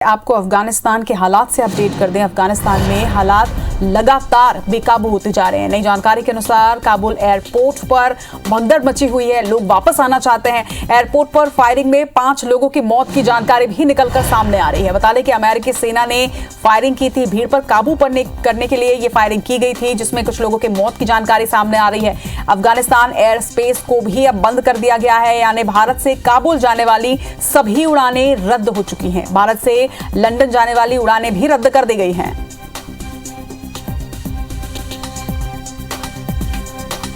आपको अफगानिस्तान के हालात से अपडेट कर दें। अफगानिस्तान में हालात लगातार बेकाबू होते जा रहे हैं। नई जानकारी के अनुसार काबुल एयरपोर्ट पर भगदड़ मची हुई है। लोग वापस आना चाहते हैं। एयरपोर्ट पर फायरिंग में 5 लोगों की मौत की जानकारी भी निकलकर सामने आ रही है। बता दें कि अमेरिकी सेना ने फायरिंग की थी। भीड़ पर काबू करने के लिए ये फायरिंग की गई थी, जिसमें कुछ लोगों की मौत की जानकारी सामने आ रही है। अफगानिस्तान एयर स्पेस को भी अब बंद कर दिया गया है, यानी भारत से काबुल जाने वाली सभी उड़ानें रद्द हो चुकी हैं। भारत से लंदन जाने वाली उड़ानें भी रद्द कर दी गई हैं।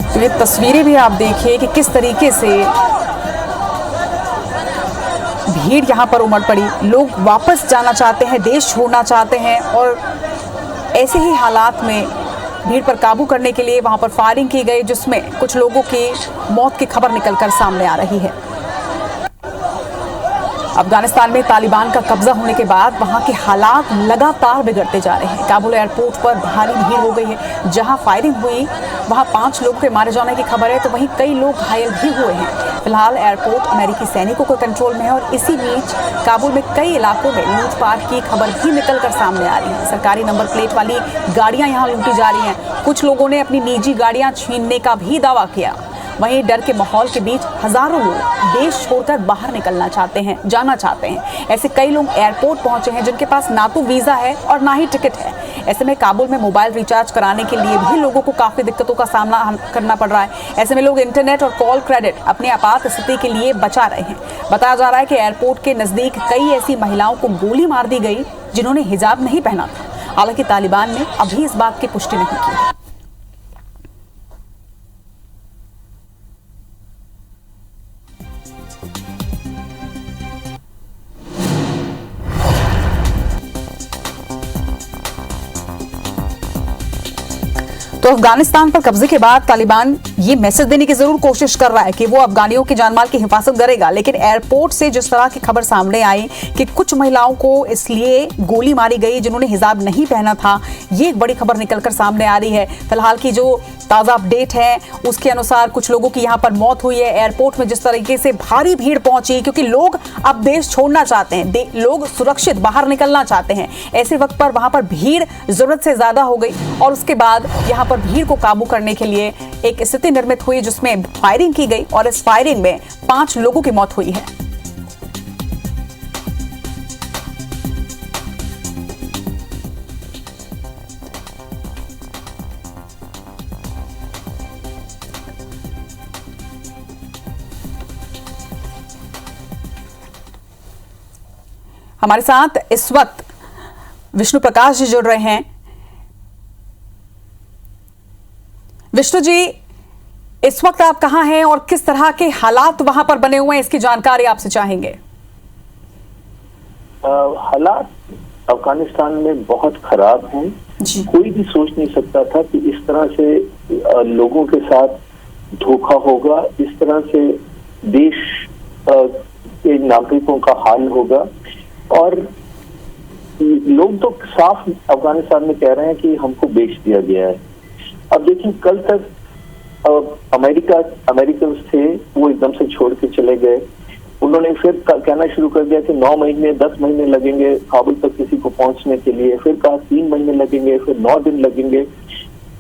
तो ये तस्वीरें भी आप देखिए कि किस तरीके से भीड़ यहां पर उमड़ पड़ी। लोग वापस जाना चाहते हैं, देश छोड़ना चाहते हैं, और ऐसे ही हालात में भीड़ पर काबू करने के लिए वहां पर फायरिंग की गई, जिसमें कुछ लोगों की मौत की खबर निकलकर सामने आ रही है। अफगानिस्तान में तालिबान का कब्जा होने के बाद वहां के हालात लगातार बिगड़ते जा रहे हैं। काबुल एयरपोर्ट पर भारी भीड़ हो गई है। जहां फायरिंग हुई वहां 5 लोगों के मारे जाने की खबर है, तो वहीं कई लोग घायल भी हुए हैं। फिलहाल एयरपोर्ट अमेरिकी सैनिकों के कंट्रोल में है, और इसी बीच काबुल में कई इलाकों में लूटपाट की खबर भी निकलकर सामने आ रही है। सरकारी नंबर प्लेट वाली गाड़ियां यहां लूटी जा रही हैं। कुछ लोगों ने अपनी निजी गाड़ियां छीनने का भी दावा किया। वहीं डर के माहौल के बीच हजारों लोग देश छोड़कर बाहर निकलना चाहते हैं, जाना चाहते हैं। ऐसे कई लोग एयरपोर्ट पहुंचे हैं जिनके पास ना तो वीजा है और ना ही टिकट है। ऐसे में काबुल में मोबाइल रिचार्ज कराने के लिए भी लोगों को काफी दिक्कतों का सामना करना पड़ रहा है। ऐसे में लोग इंटरनेट और कॉल क्रेडिट अपनी आपात स्थिति के लिए बचा रहे हैं। बताया जा रहा है कि एयरपोर्ट के नजदीक कई ऐसी महिलाओं को गोली मार दी गई जिन्होंने हिजाब नहीं पहना था। हालांकि तालिबान ने अभी इस बात की पुष्टि नहीं की। तो अफगानिस्तान पर कब्जे के बाद तालिबान ये मैसेज देने की जरूर कोशिश कर रहा है कि वो अफगानियों की जानमाल की हिफाजत करेगा, लेकिन एयरपोर्ट से जिस तरह की खबर सामने आई कि कुछ महिलाओं को इसलिए गोली मारी गई जिन्होंने हिजाब नहीं पहना था, ये एक बड़ी खबर निकलकर सामने आ रही है। फिलहाल की जो ताज़ा अपडेट है उसके अनुसार कुछ लोगों की यहाँ पर मौत हुई है। एयरपोर्ट में जिस तरीके से भारी भीड़ पहुंची, क्योंकि लोग अब देश छोड़ना चाहते हैं, लोग सुरक्षित बाहर निकलना चाहते हैं। ऐसे वक्त पर वहां पर भीड़ जरूरत से ज्यादा हो गई, और उसके बाद यहाँ पर भीड़ को काबू करने के लिए एक स्थिति निर्मित हुई जिसमें फायरिंग की गई, और इस फायरिंग में 5 लोगों की मौत हुई है। हमारे साथ इस वक्त विष्णु प्रकाश जी जुड़ रहे हैं। विष्णु जी, इस वक्त आप कहां हैं और किस तरह के हालात वहां पर बने हुए हैं, इसकी जानकारी आपसे चाहेंगे। हालात अफगानिस्तान में बहुत खराब हैं। कोई भी सोच नहीं सकता था कि इस तरह से लोगों के साथ धोखा होगा, इस तरह से देश के नागरिकों का हाल होगा। और लोग तो साफ अफगानिस्तान में कह रहे हैं कि हमको बेच दिया गया है। अब देखिए, कल तक अमेरिकन थे, वो एकदम से छोड़ के चले गए। उन्होंने फिर कहना शुरू कर दिया कि 9 महीने 10 महीने लगेंगे काबुल तक किसी को पहुंचने के लिए। फिर कहा 3 महीने लगेंगे, फिर 9 दिन लगेंगे।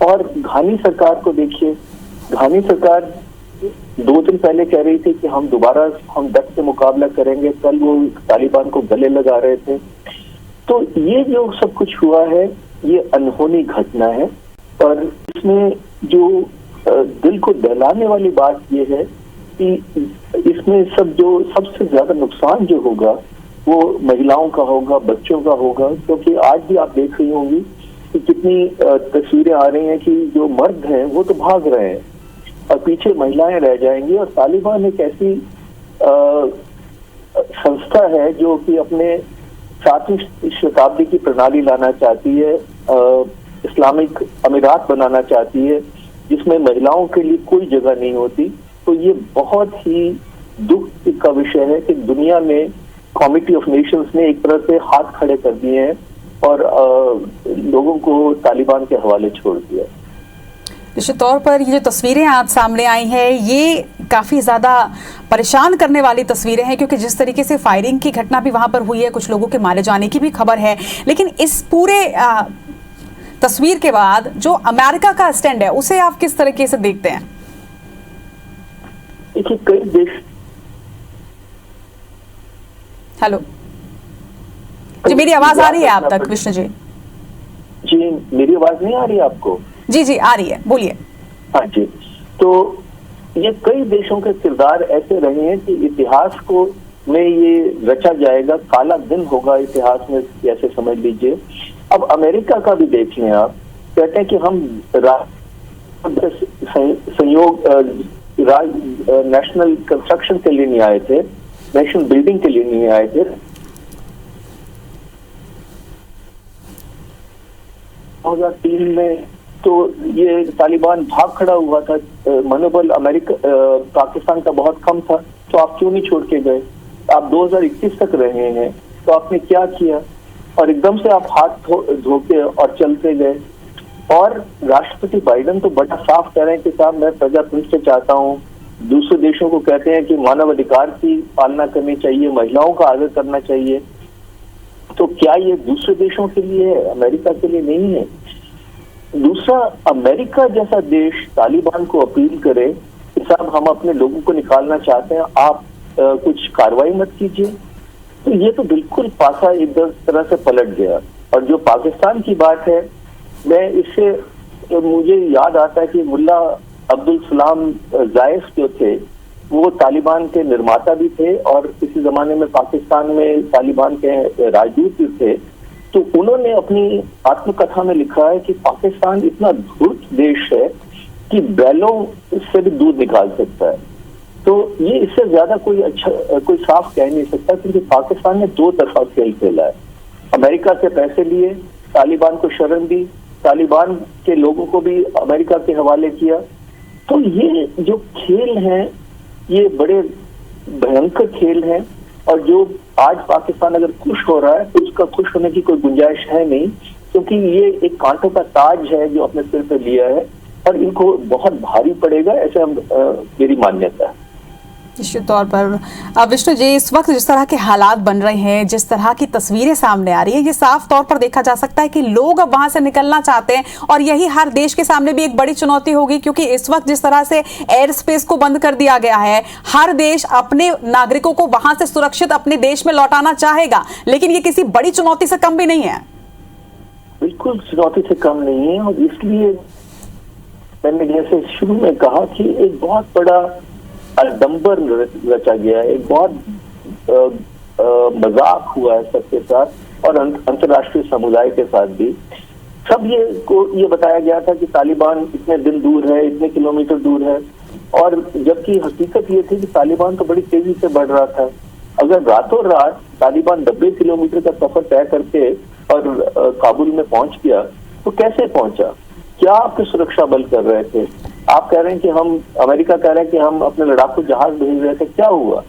और घानी सरकार को देखिए, घानी सरकार 2 दिन पहले कह रही थी कि हम डट के मुकाबला करेंगे। कल वो तालिबान को गले लगा रहे थे। तो ये जो सब कुछ हुआ है, ये अनहोनी घटना है। और इसमें जो दिल को दहलाने वाली बात ये है कि इसमें सबसे ज्यादा नुकसान जो होगा वो महिलाओं का होगा, बच्चों का होगा। क्योंकि आज भी आप देख रही होंगी कि कितनी तस्वीरें आ रही हैं कि जो मर्द हैं वो तो भाग रहे हैं और पीछे महिलाएं रह जाएंगी। और तालिबान एक ऐसी संस्था है जो कि अपने 7वीं शताब्दी की प्रणाली लाना चाहती है, इस्लामिक अमीरात बनाना चाहती है, जिसमें महिलाओं के लिए कोई जगह नहीं होती। तो ये बहुत ही दुख का विषय है कि दुनिया में कमिटी ऑफ नेशंस ने एक तरह से हाथ खड़े कर दिए हैं और लोगों को तालिबान के हवाले छोड़ दिया। निश्चित तौर पर ये जो तस्वीरें आज सामने आई हैं ये काफ़ी ज़्यादा परेशान करने वाली तस्वीरें हैं, क्योंकि जिस तरीके से फायरिंग की घटना भी वहाँ पर हुई है, कुछ लोगों के मारे जाने की भी खबर है। लेकिन इस पूरे तस्वीर के बाद जो अमेरिका का स्टैंड है उसे आप किस तरीके से देखते हैं? देखिए, कई देश। हेलो जी, मेरी आवाज आ रही है आप तक विष्णु जी? जी, मेरी आवाज नहीं आ रही है आपको? जी जी आ रही है, बोलिए। हाँ जी, तो ये कई देशों के किरदार ऐसे रहे हैं कि इतिहास को में ये रचा जाएगा, काला दिन होगा इतिहास में, ऐसे समझ लीजिए। अब अमेरिका का भी देख लें आप, कहते हैं कि हम संयोग नेशनल कंस्ट्रक्शन के लिए नहीं आए थे, नेशनल बिल्डिंग के लिए नहीं आए थे। 2003 में तो ये तालिबान भाग खड़ा हुआ था, मनोबल पाकिस्तान का बहुत कम था, तो आप क्यों नहीं छोड़ के गए? आप 2021 तक रहे हैं, तो आपने क्या किया? और एकदम से आप हाथ धो के और चलते गए। और राष्ट्रपति बाइडेन तो बड़ा साफ कह रहे हैं कि साहब मैं प्रजातंत्र चाहता हूँ, दूसरे देशों को कहते हैं कि मानव अधिकार की पालना करनी चाहिए, महिलाओं का आदर करना चाहिए। तो क्या ये दूसरे देशों के लिए है, अमेरिका के लिए नहीं है? दूसरा, अमेरिका जैसा देश तालिबान को अपील करे कि साहब हम अपने लोगों को निकालना चाहते हैं, आप कुछ कार्रवाई मत कीजिए, तो ये तो बिल्कुल पासा एक तरह से पलट गया। और जो पाकिस्तान की बात है, मैं इससे मुझे याद आता है कि मुल्ला अब्दुल सलाम जायस जो थे वो तालिबान के निर्माता भी थे और इसी जमाने में पाकिस्तान में तालिबान के राजदूत भी थे। तो उन्होंने अपनी आत्मकथा में लिखा है कि पाकिस्तान इतना धूर्त देश है कि बैलों से भी दूध निकाल सकता है। तो ये इससे ज्यादा कोई साफ कह नहीं सकता, क्योंकि पाकिस्तान ने दो तरफा खेल खेला है। अमेरिका से पैसे लिए, तालिबान को शरण दी, तालिबान के लोगों को भी अमेरिका के हवाले किया। तो ये जो खेल हैं ये बड़े भयंकर खेल हैं, और जो आज पाकिस्तान अगर खुश हो रहा है तो उसका खुश होने की कोई गुंजाइश है नहीं, क्योंकि ये एक कांटों का ताज है जो अपने सिर पे लिया है और इनको बहुत भारी पड़ेगा, ऐसे मेरी मान्यता है। निश्चित तौर पर विष्णु जी, इस वक्त जिस तरह के हालात बन रहे हैं, जिस तरह की तस्वीरें सामने आ रही है, ये साफ तौर पर देखा जा सकता है कि लोग अब वहां से निकलना चाहते हैं और यही हर देश के सामने भी एक बड़ी चुनौती होगी, क्योंकि इस वक्त जिस तरह से एयर स्पेस को बंद कर दिया गया है, हर देश अपने नागरिकों को वहां से सुरक्षित अपने देश में लौटाना चाहेगा, लेकिन ये किसी बड़ी चुनौती से कम भी नहीं है। बिल्कुल चुनौती से कम नहीं है, और इसलिए मैंने जैसे शुरू में कहा कि एक बहुत बड़ा अडंबर रचा गया है, एक बहुत मजाक हुआ है सबके साथ और अंतर्राष्ट्रीय समुदाय के साथ भी। सब ये बताया गया था कि तालिबान इतने दिन दूर है, इतने किलोमीटर दूर है, और जबकि हकीकत ये थी कि तालिबान तो बड़ी तेजी से बढ़ रहा था। अगर रातों रात तालिबान 90 किलोमीटर का सफर तय करके और काबुल में पहुंच गया तो कैसे पहुंचा? क्या आपके सुरक्षा बल कर रहे थे? आप कह रहे हैं कि अमेरिका कह रहे हैं कि हम अपने लड़ाकू जहाज भेज रहे थे, क्या हुआ?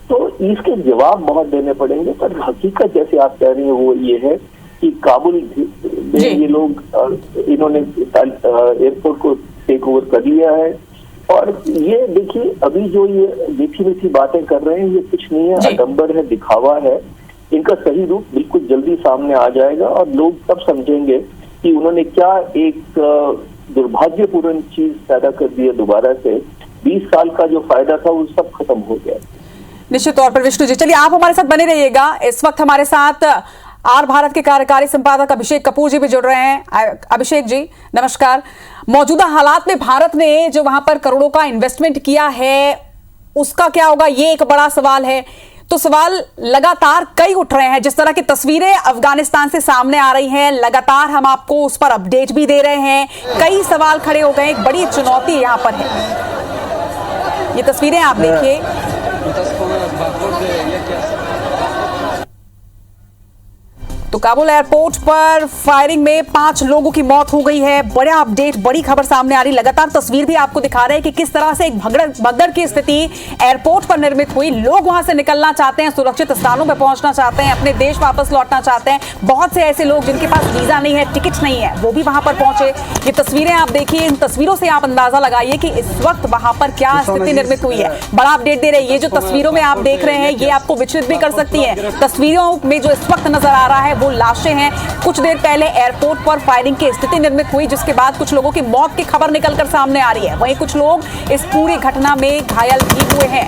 तो इसके जवाब बहुत देने पड़ेंगे, पर हकीकत जैसे आप कह रही हैं वो ये है कि काबुल में ये लोग इन्होंने एयरपोर्ट को टेक ओवर कर लिया है। और ये देखिए, अभी जो ये मीठी मीठी बातें कर रहे हैं ये कुछ नहीं है, आडंबर है, दिखावा है। इनका सही रूप बिल्कुल जल्दी सामने आ जाएगा और लोग तब समझेंगे कि उन्होंने क्या एक दुर्भाग्यपूर्ण चीज पैदा कर दी है दोबारा से। 20 साल का जो फायदा था वो सब खत्म हो गया। निश्चित तौर पर विष्णु जी, चलिए आप हमारे साथ बने रहिएगा। इस वक्त हमारे साथ आर भारत के कार्यकारी संपादक अभिषेक कपूर जी भी जुड़ रहे हैं। अभिषेक जी नमस्कार। मौजूदा हालात में भारत ने जो वहां पर करोड़ों का इन्वेस्टमेंट किया है उसका क्या होगा, ये एक बड़ा सवाल है। तो सवाल लगातार कई उठ रहे हैं, जिस तरह की तस्वीरें अफगानिस्तान से सामने आ रही हैं, लगातार हम आपको उस पर अपडेट भी दे रहे हैं। कई सवाल खड़े हो गए, एक बड़ी चुनौती यहां पर है। ये तस्वीरें आप देखिए, तो काबुल एयरपोर्ट पर फायरिंग में 5 लोगों की मौत हो गई है। बड़ा अपडेट, बड़ी खबर सामने आ रही। लगातार तस्वीर भी आपको दिखा रहे हैं कि किस तरह से एक भगदड़ की स्थिति एयरपोर्ट पर निर्मित हुई। लोग वहां से निकलना चाहते हैं, सुरक्षित स्थानों पर पहुंचना चाहते हैं, अपने देश वापस लौटना चाहते हैं। बहुत से ऐसे लोग जिनके पास वीजा नहीं है, टिकट नहीं है, वो भी वहां पर पहुंचे। ये तस्वीरें आप देखिए, इन तस्वीरों से आप अंदाजा लगाइए कि इस वक्त वहां पर क्या स्थिति निर्मित हुई है। बड़ा अपडेट दे रहे हैं। ये जो तस्वीरों में आप देख रहे हैं, ये आपको विचलित भी कर सकती है। तस्वीरों में जो इस वक्त नजर आ रहा है वो लाशें हैं। कुछ देर पहले एयरपोर्ट पर फायरिंग की स्थिति निर्मित हुई, जिसके बाद कुछ लोगों की मौत की खबर निकलकर सामने आ रही है। वहीं कुछ लोग इस पूरी घटना में घायल भी हुए हैं।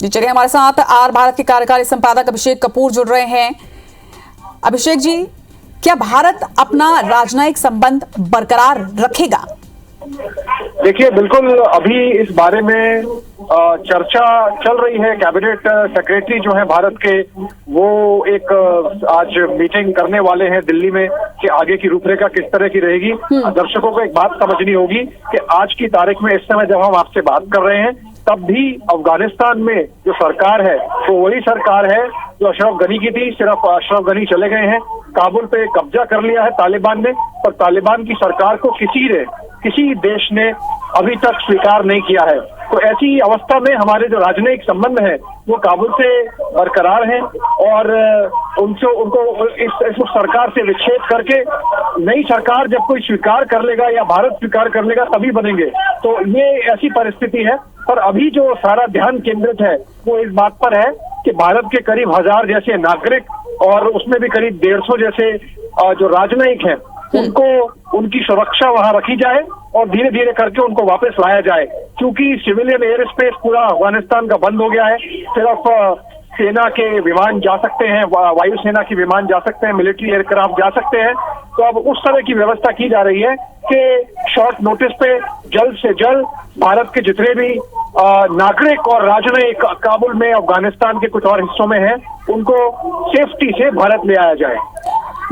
जी चलिए, हमारे साथ आर भारत के कार्यकारी संपादक अभिषेक कपूर जुड़ रहे हैं। अभिषेक जी, क्या भारत अपना राजनयिक संबंध बरकरार रखेगा? देखिए, बिल्कुल अभी इस बारे में चर्चा चल रही है। कैबिनेट सेक्रेटरी जो है भारत के, वो एक आज मीटिंग करने वाले हैं दिल्ली में कि आगे की रूपरेखा किस तरह की रहेगी। दर्शकों को एक बात समझनी होगी कि आज की तारीख में, इस समय जब हम आपसे बात कर रहे हैं, तब भी अफगानिस्तान में जो सरकार है वो वही सरकार है जो अशरफ गनी की थी। सिर्फ अशरफ गनी चले गए हैं, काबुल पे कब्जा कर लिया है तालिबान ने, पर तालिबान की सरकार को किसी देश ने अभी तक स्वीकार नहीं किया है। तो ऐसी अवस्था में हमारे जो राजनयिक संबंध है वो काबुल से बरकरार हैं और उनको इस सरकार से विच्छेद करके नई सरकार जब कोई स्वीकार कर लेगा या भारत स्वीकार कर लेगा तभी बनेंगे। तो ये ऐसी परिस्थिति है। पर अभी जो सारा ध्यान केंद्रित है वो इस बात पर है कि भारत के करीब 1000 जैसे नागरिक और उसमें भी करीब 150 जैसे जो राजनयिक हैं उनकी सुरक्षा वहां रखी जाए और धीरे धीरे करके उनको वापस लाया जाए। क्योंकि सिविलियन एयर स्पेस पूरा अफगानिस्तान का बंद हो गया है। सिर्फ सेना के विमान जा सकते हैं, वायुसेना के विमान जा सकते हैं, मिलिट्री एयरक्राफ्ट जा सकते हैं। तो अब उस तरह की व्यवस्था की जा रही है कि शॉर्ट नोटिस पे जल्द से जल्द भारत के जितने भी नागरिक और राजनयिक काबुल में अफगानिस्तान के कुछ और हिस्सों में हैं, उनको सेफ्टी से भारत ले आया जाए।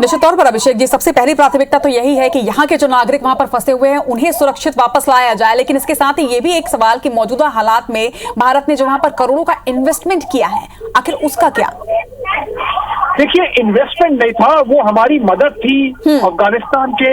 निश्चित तौर पर अभिषेक जी, सबसे पहली प्राथमिकता तो यही है कि यहाँ के जो नागरिक वहां पर फंसे हुए हैं उन्हें सुरक्षित वापस लाया जाए। लेकिन इसके साथ ही ये भी एक सवाल कि मौजूदा हालात में भारत ने जो वहां पर करोड़ों का इन्वेस्टमेंट किया है, आखिर उसका क्या? देखिए, इन्वेस्टमेंट नहीं था, वो हमारी मदद थी अफगानिस्तान के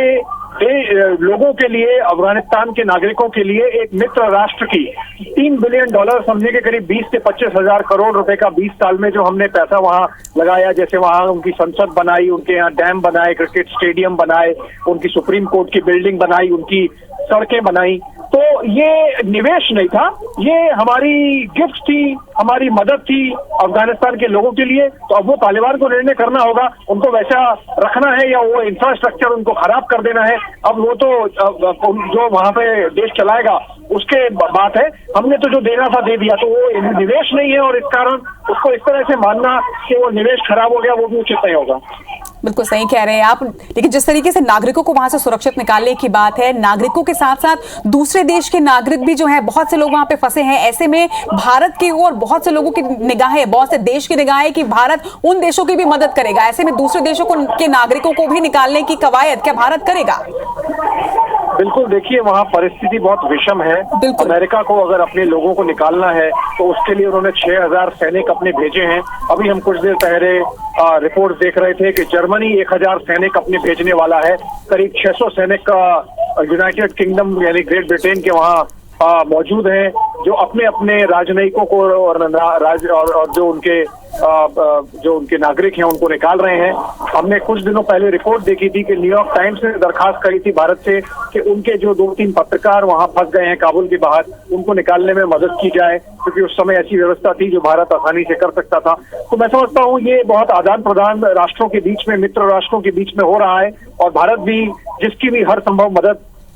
लोगों के लिए, अफगानिस्तान के नागरिकों के लिए। एक मित्र राष्ट्र की $3 बिलियन समझे के करीब 20 से 25 हजार करोड़ रुपए का 20 साल में जो हमने पैसा वहां लगाया, जैसे वहां उनकी संसद बनाई, उनके यहाँ डैम बनाए, क्रिकेट स्टेडियम बनाए, उनकी सुप्रीम कोर्ट की बिल्डिंग बनाई, उनकी सड़कें बनाई। तो ये निवेश नहीं था, ये हमारी गिफ्ट थी, हमारी मदद थी अफगानिस्तान के लोगों के लिए। तो अब वो तालिबान को निर्णय करना होगा, उनको वैसा रखना है या वो इंफ्रास्ट्रक्चर उनको खराब कर देना है। अब वो तो जो वहां पे देश चलाएगा उसके बात है। हमने तो जो देना था दे दिया, तो वो निवेश नहीं है और इस कारण उसको इस तरह से मानना कि वो निवेश खराब हो गया, वो भी उचित नहीं होगा। बिल्कुल सही कह रहे हैं आप। लेकिन जिस तरीके से नागरिकों को वहां से सुरक्षित निकालने की बात है, नागरिकों के साथ साथ दूसरे देश के नागरिक भी जो है, बहुत से लोग वहां पे फंसे हैं। ऐसे में भारत की ओर बहुत से लोगों की निगाहें, बहुत से देश की निगाहें कि भारत उन देशों की भी मदद करेगा। ऐसे में दूसरे देशों के नागरिकों को भी निकालने की कवायद क्या भारत करेगा? बिल्कुल, देखिए वहाँ परिस्थिति बहुत विषम है। अमेरिका को अगर अपने लोगों को निकालना है तो उसके लिए उन्होंने 6000 सैनिक अपने भेजे हैं। अभी हम कुछ देर पहले रिपोर्ट देख रहे थे कि जर्मनी 1000 सैनिक अपने भेजने वाला है। करीब 600 सैनिक यूनाइटेड किंगडम यानी ग्रेट ब्रिटेन के वहाँ मौजूद हैं, जो अपने अपने राजनयिकों को और जो उनके नागरिक हैं उनको निकाल रहे हैं। हमने कुछ दिनों पहले रिपोर्ट देखी थी कि न्यूयॉर्क टाइम्स ने दरखास्त करी थी भारत से कि उनके जो 2-3 पत्रकार वहां फंस गए हैं काबुल के बाहर, उनको निकालने में मदद की जाए, क्योंकि उस समय ऐसी व्यवस्था थी जो भारत आसानी से कर सकता था। तो मैं समझता हूँ ये बहुत आदान प्रदान राष्ट्रों के बीच में, मित्र राष्ट्रों के बीच में हो रहा है और भारत भी जिसकी भी हर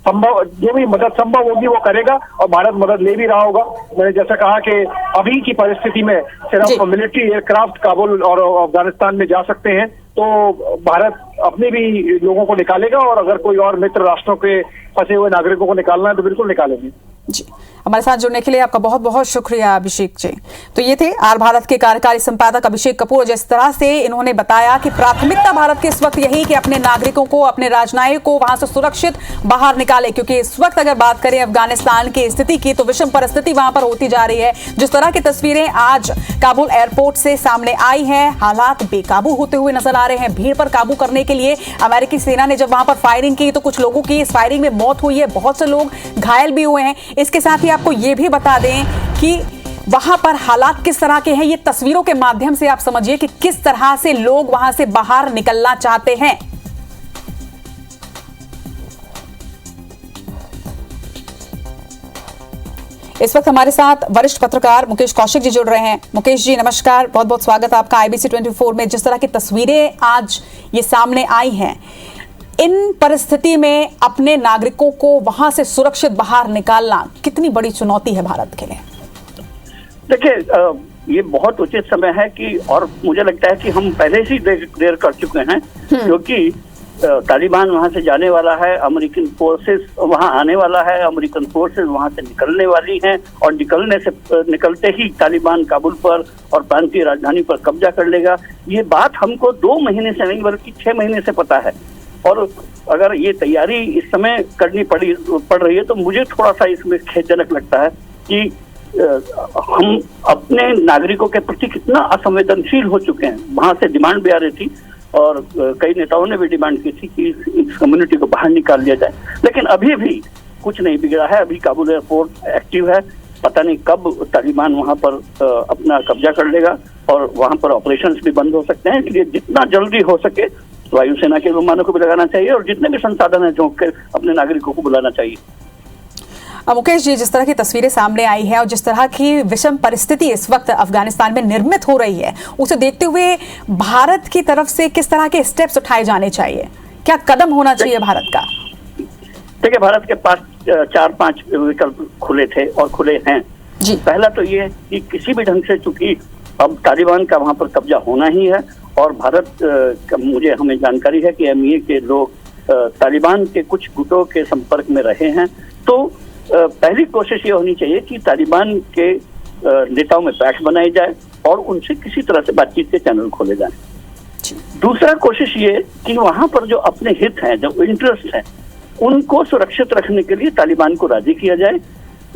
जो भी मदद संभव होगी वो करेगा और भारत मदद ले भी रहा होगा। मैंने जैसा कहा कि अभी की परिस्थिति में सिर्फ मिलिट्री एयरक्राफ्ट काबुल और अफगानिस्तान में जा सकते हैं, तो भारत अपने भी लोगों को निकालेगा और अगर कोई और मित्र राष्ट्रों के फंसे हुए नागरिकों को निकालना है तो बिल्कुल निकालेंगे। जी, हमारे साथ जुड़ने के लिए आपका बहुत बहुत शुक्रिया अभिषेक जी। तो ये थे आर भारत के कार्यकारी संपादक अभिषेक कपूर। जिस तरह से इन्होंने बताया कि प्राथमिकता भारत के इस वक्त यही कि अपने नागरिकों को, अपने राजनयिक को वहां से सुरक्षित बाहर निकाले, क्योंकि इस वक्त अगर बात करें अफगानिस्तान की स्थिति की तो विषम परिस्थिति वहां पर होती जा रही है। जिस तरह की तस्वीरें आज काबुल एयरपोर्ट से सामने आई हैं, हालात बेकाबू होते हुए नजर आ रहे हैं। भीड़ पर काबू करने के लिए अमेरिकी सेना ने जब वहां पर फायरिंग की तो कुछ लोगों की इस फायरिंग में मौत हुई है, बहुत से लोग घायल भी हुए हैं। इसके साथ ही आपको यह भी बता दें कि वहां पर हालात किस तरह के हैं, ये तस्वीरों के माध्यम से आप समझिए कि किस तरह से लोग वहां से बाहर निकलना चाहते हैं। इस वक्त हमारे साथ वरिष्ठ पत्रकार मुकेश कौशिक जी जुड़ रहे हैं। मुकेश जी नमस्कार, बहुत बहुत स्वागत है आपका IBC 24 में। जिस तरह की तस्वीरें आज ये सामने आई हैं, इन परिस्थिति में अपने नागरिकों को वहां से सुरक्षित बाहर निकालना कितनी बड़ी चुनौती है भारत के लिए? देखिए, ये बहुत उचित समय है कि, और मुझे लगता है कि हम पहले से देर कर चुके हैं, क्योंकि तालिबान वहां से जाने वाला है, अमेरिकन फोर्सेस वहां आने वाला है, अमेरिकन फोर्सेस वहां से निकलने वाली हैं, और निकलते ही तालिबान काबुल पर और प्रांतीय राजधानी पर कब्जा कर लेगा। ये बात हमको 2 महीने से नहीं बल्कि 6 महीने से पता है, और अगर ये तैयारी इस समय करनी पड़ रही है तो मुझे थोड़ा सा इसमें खेदजनक लगता है कि हम अपने नागरिकों के प्रति कितना असंवेदनशील हो चुके हैं। वहां से डिमांड भी आ रही थी और कई नेताओं ने भी डिमांड की थी कि इस कम्युनिटी को बाहर निकाल लिया जाए, लेकिन अभी भी कुछ नहीं बिगड़ा है। अभी काबुल एयरपोर्ट एक्टिव है, पता नहीं कब तालिबान वहां पर अपना कब्जा कर लेगा और वहां पर ऑपरेशंस भी बंद हो सकते हैं। इसलिए जितना जल्दी हो सके वायुसेना के विमानों को भी लगाना चाहिए और जितने भी संसाधन है झोंक कर अपने नागरिकों को बुलाना चाहिए। मुकेश जी, जिस तरह की तस्वीरें सामने आई है और जिस तरह की विषम परिस्थिति इस वक्त अफगानिस्तान में निर्मित हो रही है, उसे देखते हुए भारत की तरफ से किस तरह के स्टेप्स उठाए जाने चाहिए, क्या कदम होना चाहिए भारत का? देखिए, भारत के पास 4-5 विकल्प खुले थे और खुले हैं जी। पहला तो ये कि किसी भी ढंग से, चूंकि अब तालिबान का वहां पर कब्जा होना ही है और भारत हमें जानकारी है कि MEA के लोग तालिबान के कुछ गुटों के संपर्क में रहे हैं, तो पहली कोशिश ये होनी चाहिए कि तालिबान के नेताओं में पैक्ट बनाई जाए और उनसे किसी तरह से बातचीत के चैनल खोले जाएं। दूसरा कोशिश ये कि वहां पर जो अपने हित हैं, जो इंटरेस्ट हैं, उनको सुरक्षित रखने के लिए तालिबान को राजी किया जाए।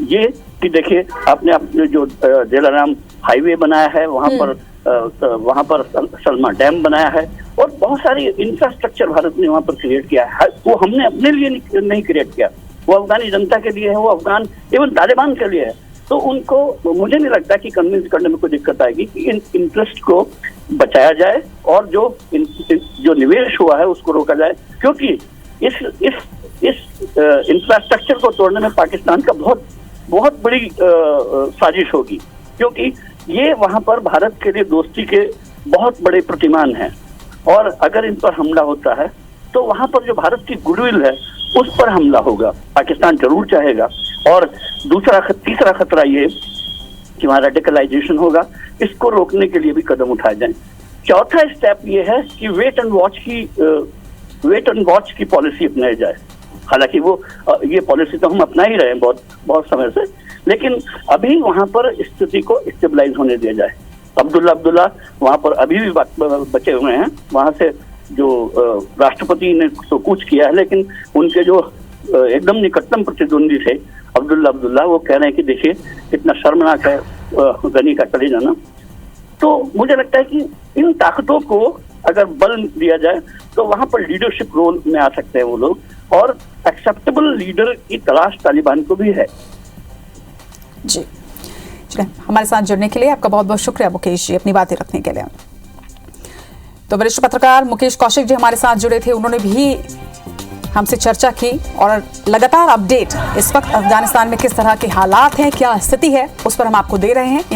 ये कि देखिए, आपने जो दिलाराम हाईवे बनाया है, वहां पर सलमा डैम बनाया है और बहुत सारी इंफ्रास्ट्रक्चर भारत ने वहां पर क्रिएट किया है। वो हमने अपने लिए नहीं क्रिएट किया, वो अफगानी जनता के लिए है, वो अफगान इवन तालिबान के लिए है। तो उनको, मुझे नहीं लगता कि कन्विंस करने में कोई दिक्कत आएगी कि इन इंटरेस्ट को बचाया जाए और जो निवेश हुआ है उसको रोका जाए, क्योंकि इस इंफ्रास्ट्रक्चर को तोड़ने में पाकिस्तान का बहुत बड़ी साजिश होगी, क्योंकि ये वहां पर भारत के लिए दोस्ती के बहुत बड़े प्रतिमान हैं और अगर इन पर हमला होता है तो वहां पर जो भारत की गुडविल है उस पर हमला होगा, पाकिस्तान जरूर चाहेगा। और तीसरा खतरा ये कि वहां रेडिकलाइजेशन होगा, इसको रोकने के लिए भी कदम उठाए जाएं। चौथा स्टेप ये है कि वेट एंड वॉच की पॉलिसी अपनाई जाए। हालांकि ये पॉलिसी तो हम अपना ही रहे हैं बहुत समय से, लेकिन अभी वहां पर स्थिति को स्टेबलाइज होने दिया जाए। अब्दुल्ला वहां पर अभी भी बचे हुए हैं, वहां से जो राष्ट्रपति ने तो कूच किया है, लेकिन उनके जो एकदम निकटतम प्रतिद्वंदी थे अब्दुल्ला, वो कह रहे हैं कि देखिए कितना शर्मनाक है गनी का चले जाना। तो मुझे लगता है कि इन ताकतों को अगर बल दिया जाए तो वहां पर लीडरशिप रोल में आ सकते हैं वो लोग, और एक्सेप्टेबल लीडर की तलाश तालिबान को भी है। जी, हमारे साथ जुड़ने के लिए आपका बहुत बहुत शुक्रिया मुकेश जी, अपनी बातें रखने के लिए। तो वरिष्ठ पत्रकार मुकेश कौशिक जी हमारे साथ जुड़े थे, उन्होंने भी हमसे चर्चा की और लगातार अपडेट इस वक्त अफगानिस्तान में किस तरह के हालात हैं, क्या स्थिति है, उस पर हम आपको दे रहे हैं।